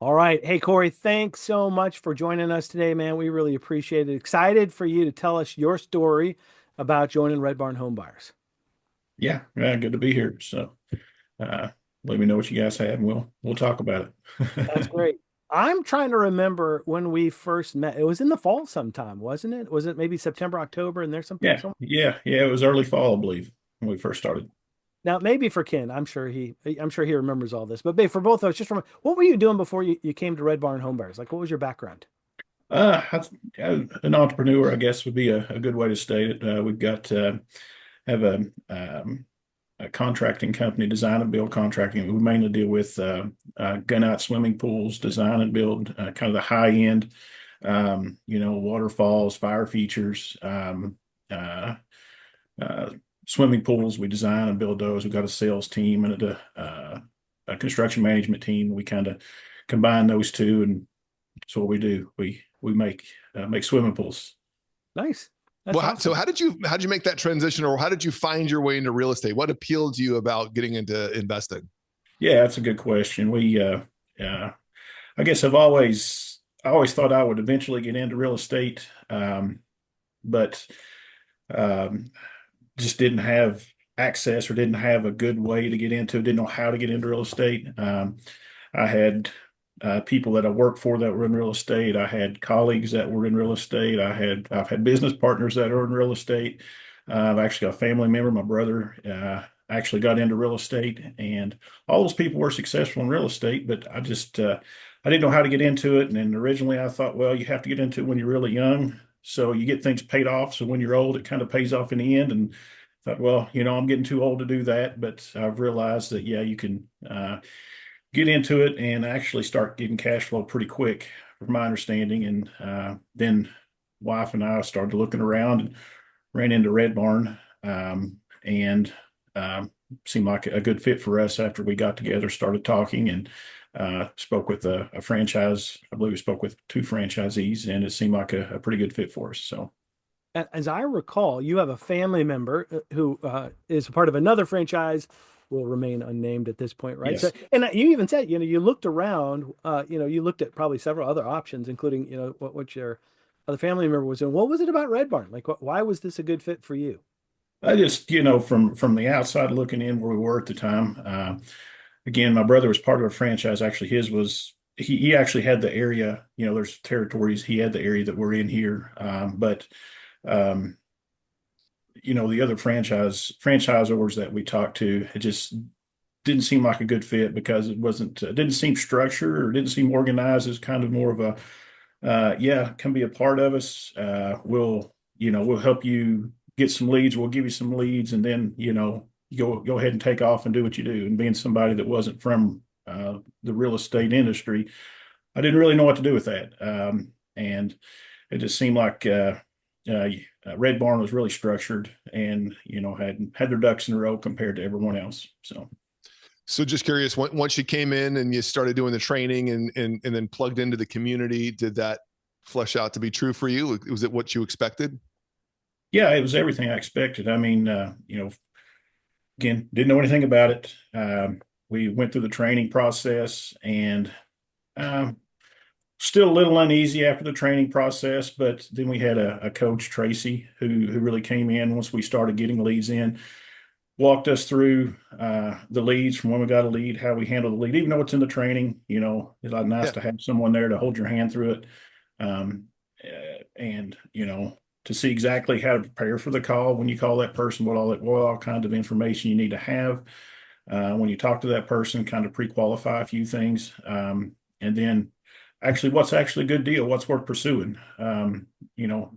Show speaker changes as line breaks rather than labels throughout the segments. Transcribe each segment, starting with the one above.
All right. Hey, Cory, thanks so much for joining us today, man. We really appreciate it. Excited for you to tell us your story about joining Red Barn Homebuyers.
Yeah, yeah, good to be here. So, uh, let me know what you guys have, and we'll talk about
That's
it.
great. I'm trying to remember when we first met. It was in the fall sometime, wasn't it? Was it maybe September, October, and there's
Yeah,
some.
yeah. It was early fall, I believe, when we first started.
Now, maybe for Ken, I'm sure he remembers all this. But babe, for both of us, just from what were you doing before you came to Red Barn Homebuyers? Like, what was your background?
An entrepreneur, I guess, would be a good way to state it. We've got have a contracting company, design and build contracting. We mainly deal with gun out swimming pools, design and build, kind of the high end, waterfalls, fire features, uh, uh, swimming pools. We design and build those. We've got a sales team and a construction management team. We kind of combine those two, and that's what we do. We make swimming pools.
Nice. That's
Well, so
awesome.
how did you make that transition, or how did you find your way into real estate? What appealed to you about getting into investing?
Yeah, that's a good question. I guess I always thought I would eventually get into real estate, but um, just didn't have access or didn't have a good way to get into, didn't know how to get into real estate. I had people that I worked for that were in real estate. I had colleagues that were in real estate. I've had business partners that are in real estate. I've actually got a family member, my brother, actually got into real estate, and all those people were successful in real estate. But I didn't know how to get into it. And then originally I thought, well, you have to get into it when you're really young, so you get things paid off. So when you're old, it kind of pays off in the end. And thought, well, I'm getting too old to do that. But I've realized that yeah, you can get into it and actually start getting cash flow pretty quick, from my understanding. And then wife and I started looking around and ran into Red Barn, and seemed like a good fit for us after we got together, started talking, and spoke with a franchise. I believe we spoke with two franchisees, and it seemed like a pretty good fit for us. So,
As I recall, you have a family member who is a part of another franchise, will remain unnamed at this point, right? So,
yes.
and you even said, you looked around, you looked at probably several other options, including, what your other family member was doing. What was it about Red Barn? Like, why was this a good fit for you?
I just, from the outside looking in where we were at the time, again, my brother was part of a franchise. Actually, his was he actually had the area. There's territories. He had the area that we're in here, but um, the other franchisors that we talked to, it just didn't seem like a good fit because it didn't seem structured or didn't seem organized. It's kind of more of a yeah, come be a part of us. We'll help you get some leads. We'll give you some leads, and then go ahead and take off and do what you do. And being somebody that wasn't from the real estate industry, I didn't really know what to do with that. And it just seemed like uh, Red Barn was really structured, and had their ducks in a row compared to everyone else. So.
So just curious, once you came in and you started doing the training and then plugged into the community, did that flesh out to be true for you? Was it what you expected?
Yeah, it was everything I expected. I mean, again, didn't know anything about it. We went through the training process, and um, still a little uneasy after the training process. But then we had a coach, Tracy, who really came in once we started getting leads in, walked us through the leads from when we got a lead, how we handle the lead, even though it's in the training. It's like nice
Yeah.
to have someone there to hold your hand through it. And to see exactly how to prepare for the call when you call that person, what all kinds of information you need to have when you talk to that person, kind of pre-qualify a few things, and then actually what's actually a good deal, what's worth pursuing. You know,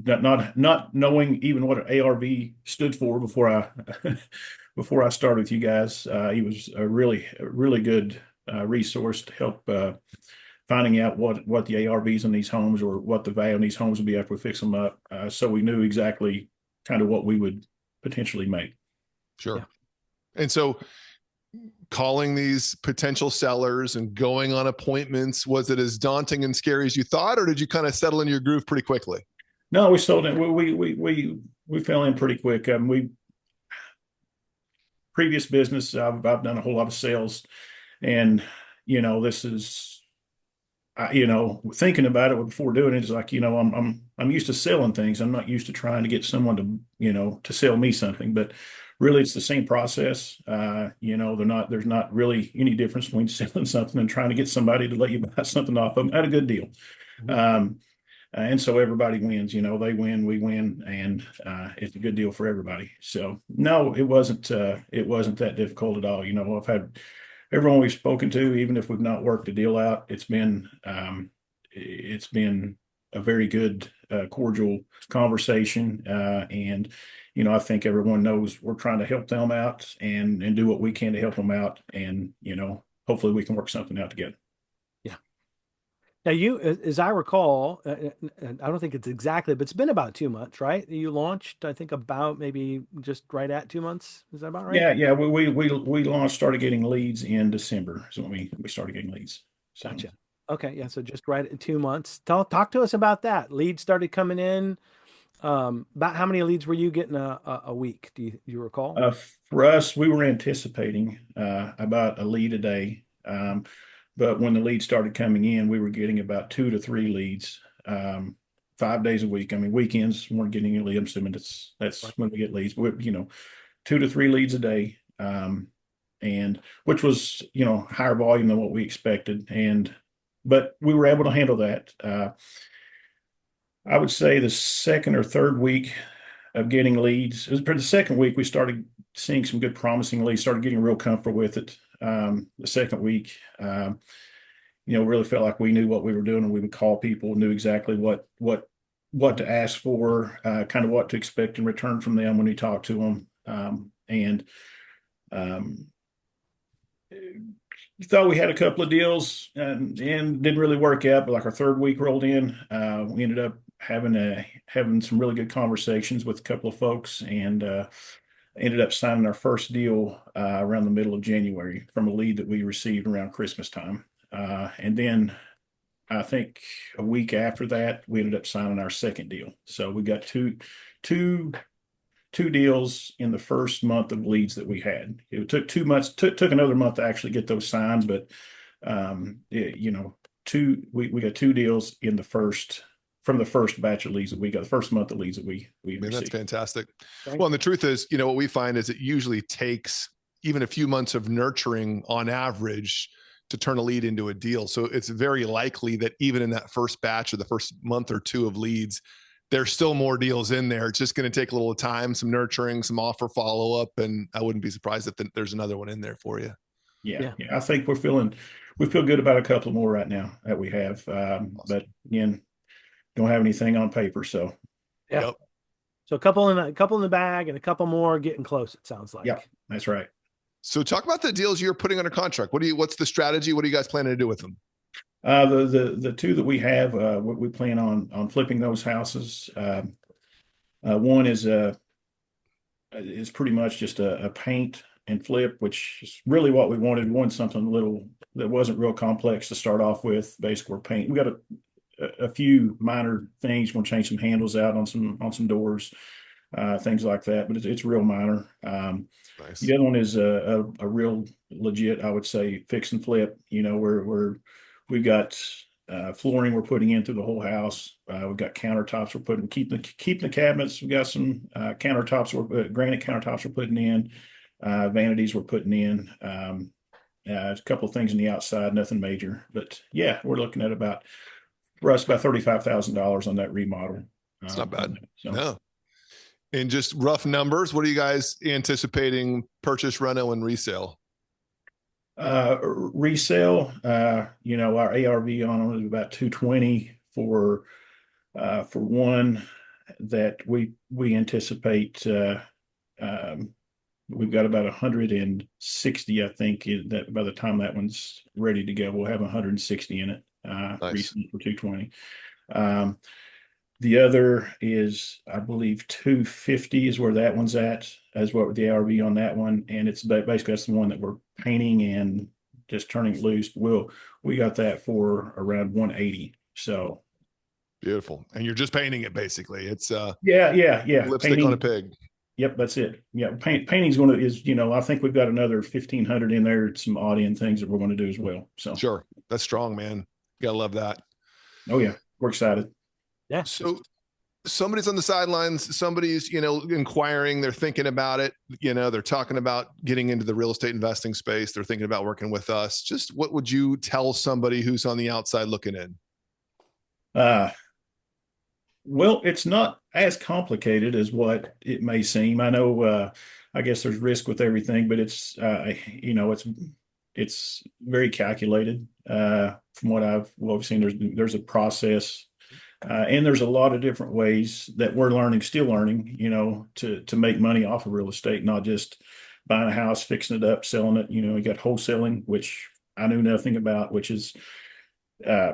not knowing even what an ARV stood for before I before I started with you guys. He was a really good resource to help finding out what the ARVs in these homes, or what the value in these homes would be after we fix them up, so we knew exactly kind of what we would potentially make.
Sure.
Yeah.
And so calling these potential sellers and going on appointments, was it as daunting and scary as you thought, or did you kind of settle in your groove pretty quickly?
No, we sold it. We fell in pretty quick. We previous business, I've done a whole lot of sales, and this is thinking about it before doing it, it's like, I'm used to selling things. I'm not used to trying to get someone to sell me something, but really it's the same process. There's not really any difference between selling something and trying to get somebody to let you buy something off of them at a good deal.
Mhm.
And so everybody wins, they win, we win, and it's a good deal for everybody. So no, it wasn't that difficult at all. I've had everyone we've spoken to, even if we've not worked a deal out, it's been a very good, cordial conversation. And I think everyone knows we're trying to help them out and do what we can to help them out. And hopefully we can work something out together.
Yeah. Now as I recall, and I don't think it's exactly, but it's been about 2 months, right? You launched, I think about maybe just right at 2 months. Is that about right?
Yeah, yeah. We launched, started getting leads in December. So when we started getting leads. So
Gotcha. Okay. Yeah. So just right at 2 months. Talk to us about that. Leads started coming in. About how many leads were you getting a week? Do you recall?
uh, for us, we were anticipating about a lead a day. But when the leads started coming in, we were getting about 2 to 3 leads, 5 days a week. I mean, weekends we weren't getting any leads. I'm assuming that's
Right.
when we get leads. 2 to 3 leads a day, and which was higher volume than what we expected. But we were able to handle that. I would say the second or third week of getting leads, it was for the second week we started seeing some good promising leads. Started getting real comfortable with it. The second week, really felt like we knew what we were doing, and we would call people, knew exactly what to ask for, kind of what to expect in return from them when we talked to them. And um, thought we had a couple of deals, and didn't really work out. But like our third week rolled in, we ended up having some really good conversations with a couple of folks, and ended up signing our first deal around the middle of January from a lead that we received around Christmas time. And then I think a week after that, we ended up signing our second deal. So we got two two deals in the first month of leads that we had. It took 2 months, took another month to actually get those signed, but we got two deals in the first from the first batch of leads that we got, the first month of leads that we
I mean, that's
received.
fantastic.
Right.
Well, and the truth is, what we find is it usually takes even a few months of nurturing on average to turn a lead into a deal. So it's very likely that even in that first batch or the first month or two of leads, there's still more deals in there. It's just going to take a little time, some nurturing, some offer follow-up, and I wouldn't be surprised if there's another one in there for you.
Yeah,
Yeah.
yeah. I think we feel good about a couple more right now that we have. But again, don't have anything on paper. So
Yeah.
Yep.
So a couple in the bag and a couple more getting close, it sounds
yeah,
like.
that's right.
So talk about the deals you're putting under contract. What's the strategy? What are you guys planning to do with them?
The two that we have, we plan on flipping those houses. One is pretty much just a paint and flip, which is really what we wanted. We wanted something a little that wasn't real complex to start off with. Basically, we're paint. We got a few minor things. We'll change some handles out on some doors, things like that. But it's real minor.
Nice.
The other one is a real legit, I would say, fix and flip. Where we've got flooring we're putting in through the whole house. We've got countertops we're keeping the cabinets. We've got some countertops, granite countertops we're putting in, vanities we're putting in. A couple of things on the outside, nothing major, but yeah, we're looking at about $35,000 on that remodel.
It's not bad.
So.
No. And just rough numbers, what are you guys anticipating purchase, reno, and resale?
Resale, our ARV on them is about 220 for one that we anticipate. We've got about 160, I think, that by the time that one's ready to go, we'll have 160 in it.
Nice.
Recently for 220. The other is, I believe, 250 is where that one's at, as what the ARV on that one, and it's basically that's the one that we're painting and just turning it loose. We got that for around 180. So
Beautiful. And you're just painting it basically. It's
yeah.
lipstick
Painting,
on a pig.
Yep, that's it. Yeah, painting's I think we've got another 1,500 in there, some audio and things that we're going to do as well. So
Sure. That's strong, man. Gotta love that.
Oh yeah, we're excited.
Yeah.
So somebody's on the sidelines, somebody's, inquiring, they're thinking about it, they're talking about getting into the real estate investing space. They're thinking about working with us. Just what would you tell somebody who's on the outside looking in?
Uh, well, it's not as complicated as what it may seem. I know, I guess there's risk with everything, but it's very calculated. From what we've seen, there's a process. And there's a lot of different ways that we're still learning, to make money off of real estate, not just buying a house, fixing it up, selling it. You got wholesaling, which I knew nothing about, which is uh,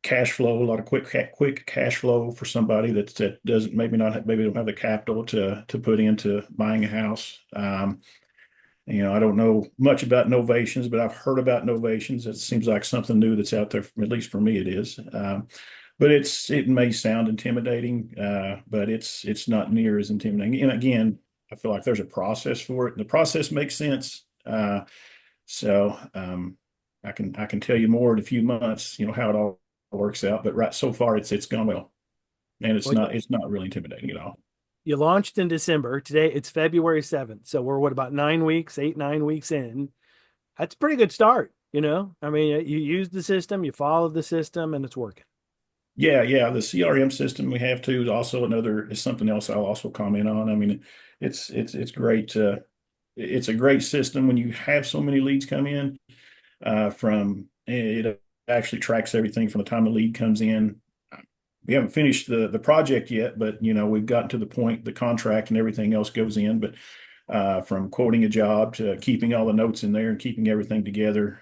cash flow, a lot of quick cash flow for somebody that doesn't maybe don't have the capital to put into buying a house. I don't know much about novations, but I've heard about novations. It seems like something new that's out there. At least for me, it is. But it may sound intimidating, but it's not near as intimidating. And again, I feel like there's a process for it. The process makes sense. So I can tell you more in a few months, how it all works out. But right so far, it's gone well, and
Well,
it's not really intimidating at all.
you launched in December. Today it's February 7th. So we're about 9 weeks, 8, 9 weeks in. That's a pretty good start. I mean, you use the system, you follow the system, and it's working.
Yeah. The CRM system we have too is something else I'll also comment on. I mean, it's great. It's a great system when you have so many leads come in. From it actually tracks everything from the time the lead comes in. We haven't finished the project yet, but we've gotten to the point the contract and everything else goes in. But from quoting a job to keeping all the notes in there and keeping everything together.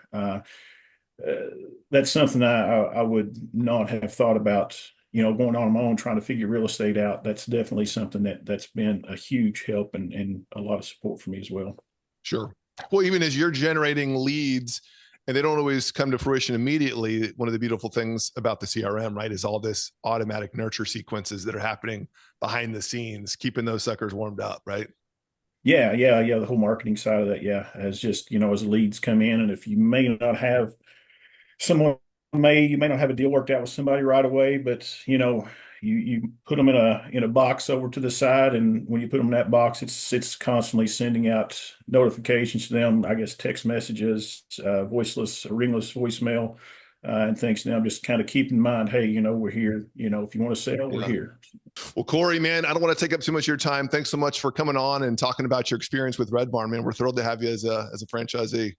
That's something I would not have thought about, going on my own, trying to figure real estate out. That's definitely something that's been a huge help and a lot of support for me as well.
Sure. Well, even as you're generating leads and they don't always come to fruition immediately, one of the beautiful things about the CRM, right, is all this automatic nurture sequences that are happening behind the scenes, keeping those suckers warmed up, right?
Yeah. The whole marketing side of that, yeah, as just, as leads come in, and if you may not have someone you may not have a deal worked out with somebody right away, but you put them in a box over to the side, and when you put them in that box, it's constantly sending out notifications to them. I guess text messages, voiceless, ringless voicemail, and things. Now, just kind of keep in mind, hey, we're here. If you want to sell, we're here.
Well, Cory, man, I don't want to take up too much of your time. Thanks so much for coming on and talking about your experience with Red Barn, man. We're thrilled to have you as a franchisee.